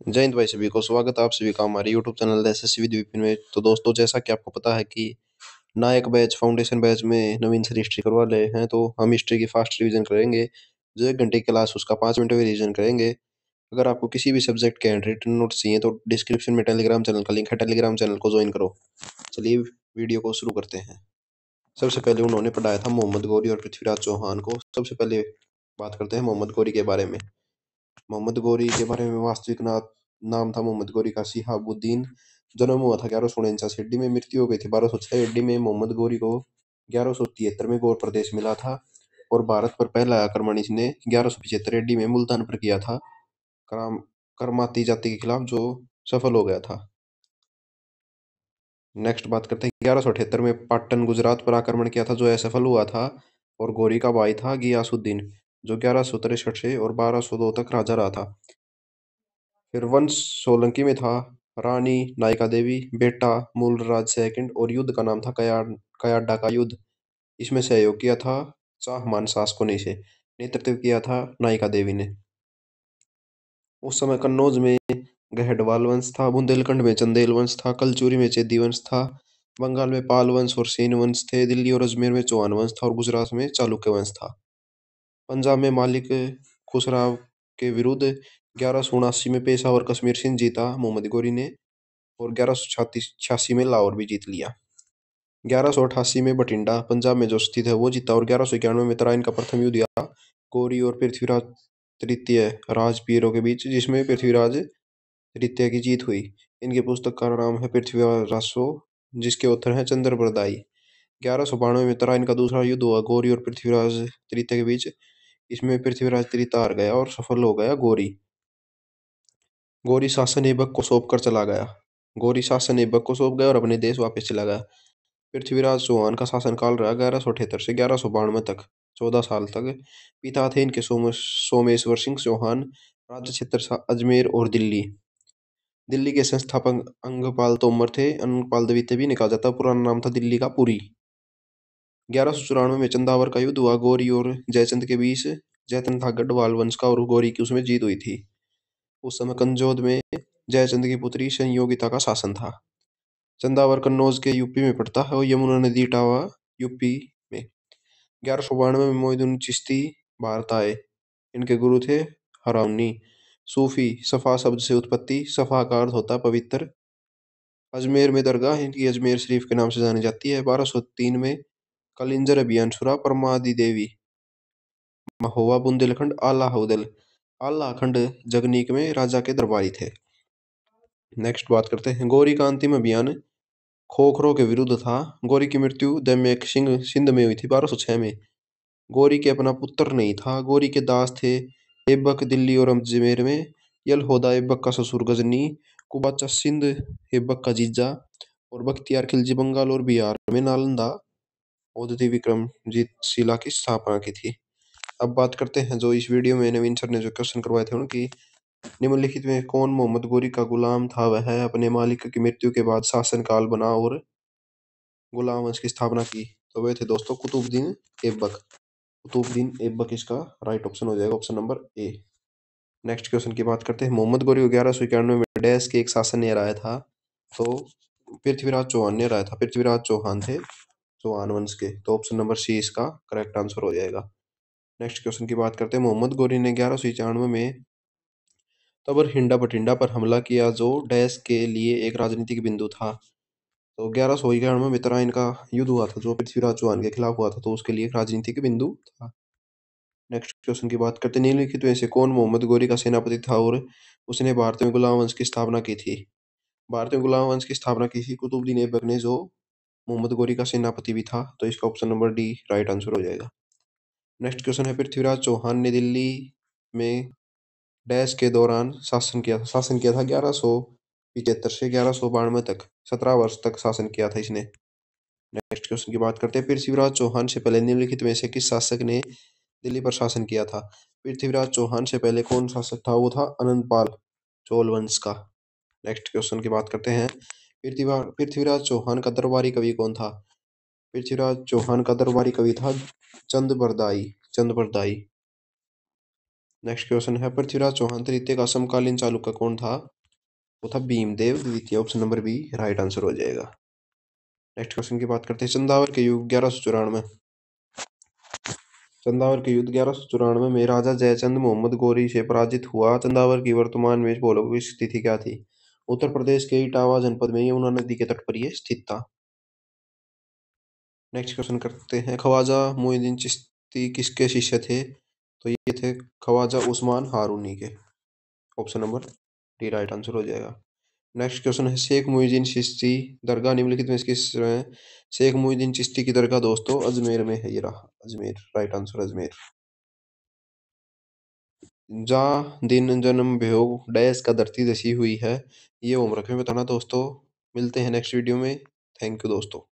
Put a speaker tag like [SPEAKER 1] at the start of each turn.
[SPEAKER 1] जय हिंद भाई, सभी को स्वागत है आप सभी का हमारे YouTube channel SSC with Vipin में। तो दोस्तों, जैसा कि आपको पता है कि नायक बैच फाउंडेशन बैच में नवीन सर हिस्ट्री करवा रहे हैं, तो हम हिस्ट्री की फास्ट रिवीजन करेंगे। जो 1 घंटे की क्लास उसका 5 मिनट में रिवीजन करेंगे। अगर आपको किसी भी सब्जेक्ट के हैंड रिटन नोट्स चाहिए तो डिस्क्रिप्शन में टेलीग्राम चैनल का लिंक है, टेलीग्राम चैनल को ज्वाइन करो। चलिए वीडियो को शुरू करते हैं। सबसे पहले उन्होंने पढ़ाया था मोहम्मद गौरी और पृथ्वीराज चौहान को। सबसे पहले बात करते हैं मोहम्मद गौरी के बारे में। मोहम्मद गौरी के बारे में वास्तविक नाम था मोहम्मद गौरी का सिहाबुद्दीन। जन्म हुआ था 1149 ईस्वी में, मृत्यु हो गई थी 1206 ईस्वी में। मोहम्मद गौरी को 1173 में गौर प्रदेश मिला था और भारत पर पहला आक्रमण इसने 1175 ईस्वी में मुल्तान पर किया था, कराम करमाती जाति के खिलाफ, जो सफल हो गया था। नेक्स्ट बात करते हैं 1178 में पाटन गुजरात पर आक्रमण किया था, जो असफल हुआ था। और गौरी का भाई था गियासुद्दीन, जो 1163 से और 1202 तक राजा रहा था। फिर वंश सोलंकी में था। रानी नायिका देवी, बेटा मूलराज सेकंड, और युद्ध का नाम था कयाडा का युद्ध। इसमें सहयोग किया था चाहमान शासकों ने, इसे नेतृत्व किया था नायिका देवी ने। उस समय कन्नौज में गहडवाल वंश था, बुंदेलखंड में चंदेल वंश था, कलचुरी में चेदी वंश था, बंगाल में पाल वंश और सेन वंश थे, दिल्ली और अजमेर में चौहान वंश था और गुजरात में चालुक्य वंश था। पंजाब में मालिक खुसराव के विरुद्ध 1179 में पेशावर कश्मीर सिंध जीता मोहम्मद गौरी ने, और 1186 में लाहौर भी जीत लिया। 1188 में बठिंडा पंजाब में जो स्थित है वो जीता, और 1191 में तराइन का प्रथम युद्ध हुआ गौरी और पृथ्वीराज तृतीय राजपीरों के बीच, जिसमें पृथ्वीराज तृतीय की जीत हुई। इनकी पुस्तक का नाम है पृथ्वीराज रासो, जिसके उत्तर हैं चंद्र बरदाई। 1192 में तराइन का दूसरा युद्ध हुआ गौरी और पृथ्वीराज तृतीय के बीच। इसमें पृथ्वीराज तृतीय हार गया और सफल हो गया गौरी। गौरी शासन ऐबक को सौंप कर चला गया। गौरी शासन ऐबक को सौंप गया और अपने देश वापस चला गया। पृथ्वीराज चौहान का शासनकाल रहा 1178 से 1192 तक, 14 साल तक। पिता थे इनके सोमेश्वर सिंह चौहान। राज्य क्षेत्र अजमेर और दिल्ली। दिल्ली के संस्थापक अंगपाल तोमर थे। अंगपाल द्वितीय भी निकला जाता, पुराना नाम था दिल्ली का पुरी। 1194 में चंदावर का युद्ध हुआ गौरी और जयचंद के बीच। जयचंद था गढ़वाल वंश का और गौरी की उसमें जीत हुई थी। उस समय कन्नौज में जयचंद की पुत्री संयोगिता का शासन था। चंदावर कन्नौज के यूपी में पड़ता है और यमुना नदी टावा यूपी में। 1192 में मोइनुद्दीन चिश्ती भारत आए। इनके गुरु थे हराउनी। सूफी सफा शब्द से उत्पत्ति, सफा का अर्थ होता है पवित्र। अजमेर में दरगाह इनकी अजमेर शरीफ के नाम से जानी जाती है। 1203 में कलिंजर अभियान छुड़ा परमादि देवी। महोवा बुंदेलखंड आला हौदल आला खंड जगनीक में राजा के दरबारी थे। नेक्स्ट बात करते हैं गौरी का अंतिम अभियान खोखरों के विरुद्ध था। गौरी की मृत्यु दमयक सिंह सिंध में हुई थी 1206 में। गौरी के अपना पुत्र नहीं था। गौरी के दास थे ऐबक दिल्ली और अजमेर में। यलहोदा ऐबक का ससुर गजनी, कुबाचा सिंध ऐबक का जीजा, और बख्तियार खिलजी बंगाल और बिहार में नालंदा औधति विक्रमजीत शिला की स्थापना की थी। अब बात करते हैं जो इस वीडियो में नवीन सर ने जो क्वेश्चन करवाए थे उनकी। निम्नलिखित में कौन मोहम्मद गौरी का गुलाम था? वह अपने मालिक की मृत्यु के बाद शासनकाल बना और गुलाम वंश की स्थापना की। तो वे थे दोस्तों कुतुबुद्दीन ऐबक। कुतुबुद्दीन ऐबक इसका राइट ऑप्शन हो जाएगा, option number A. Next question की बात करते हैं मोहम्मद गौरी को 1191 में डैश के एक शासन ने हराया था? तो पृथ्वीराज चौहान ने हराया था। पृथ्वीराज चौहान थे चौहान वंश के, तो ऑप्शन नंबर सी इसका करेक्ट आंसर हो जाएगा। नेक्स्ट क्वेश्चन की बात करते हैं मोहम्मद गौरी ने 1191 में तबर हिंडा बठिंडा पर हमला किया, जो डैश के लिए एक राजनीतिक बिंदु था। तो 1191 में तराइन का युद्ध हुआ था, जो पृथ्वीराज चौहान के खिलाफ हुआ था, तो उसके लिए एक राजनीतिक बिंदु था। नेक्स्ट क्वेश्चन की बात करते हैं निम्नलिखित में से कौन मोहम्मद गौरी का सेनापति था और उसने भारत में गुलाम वंश की स्थापना की थी? भारत में गुलाम वंश की स्थापना की थी कुतुबुद्दीन ऐबक ने, जो मोहम्मद गौरी का सेनापति भी था, तो इसका option number D right answer हो जाएगा। नेक्स्ट क्वेश्चन है पृथ्वीराज चौहान ने दिल्ली में डैश के दौरान शासन किया था 1175 से 1192 तक, 17 वर्ष तक शासन किया था इसने। नेक्स्ट क्वेश्चन की बात करते हैं पृथ्वीराज चौहान से पहले निम्नलिखित में से किस शासक ने दिल्ली पर शासन किया था? पृथ्वीराज चौहान से पहले कौन शासक था? वो था अनंतपाल चोल वंश का। नेक्स्ट क्वेश्चन की बात करते हैं पृथ्वीराज चौहान का दरबारी कवि कौन था? पृथ्वीराज चौहान का दरबारी कवि था चंद बरदाई। नेक्स्ट क्वेश्चन है पृथ्वीराज चौहान तृतीय का समकालीन चालुक्य कौन था? वो था भीमदेव द्वितीय, option number B right answer हो जाएगा। नेक्स्ट क्वेश्चन की बात करते हैं, चंदावर के युग 1194। चंदावर के युद्ध 1194 में राजा जयचंद मोहम्मद गौरी से पराजित हुआ। चंदावर की वर्तमान में भौगोलिक स्थिति क्या थी? उत्तर प्रदेश के इटावा जनपद में यमुना नदी के तट पर यह स्थित था। नेक्स्ट क्वेश्चन करते हैं, ख्वाजा मोइनुद्दीन चिश्ती किसके शिष्य थे? तो ये थे ख्वाजा उस्मान हारूनी के, option number D right answer हो जाएगा। नेक्स्ट क्वेश्चन है, शेख मुहिद्दीन चिश्ती दरगाह निम्नलिखित में किस में? शेख मुहिद्दीन चिश्ती की दरगाह दोस्तों अजमेर में है, ये रहा अजमेर, राइट आंसर अजमेर। जा दिन जन्म भ्यो डैश का धरती दसी हुई है, ये होमवर्क में बताना दोस्तों। मिलते हैं नेक्स्ट वीडियो में। थैंक यू दोस्तों।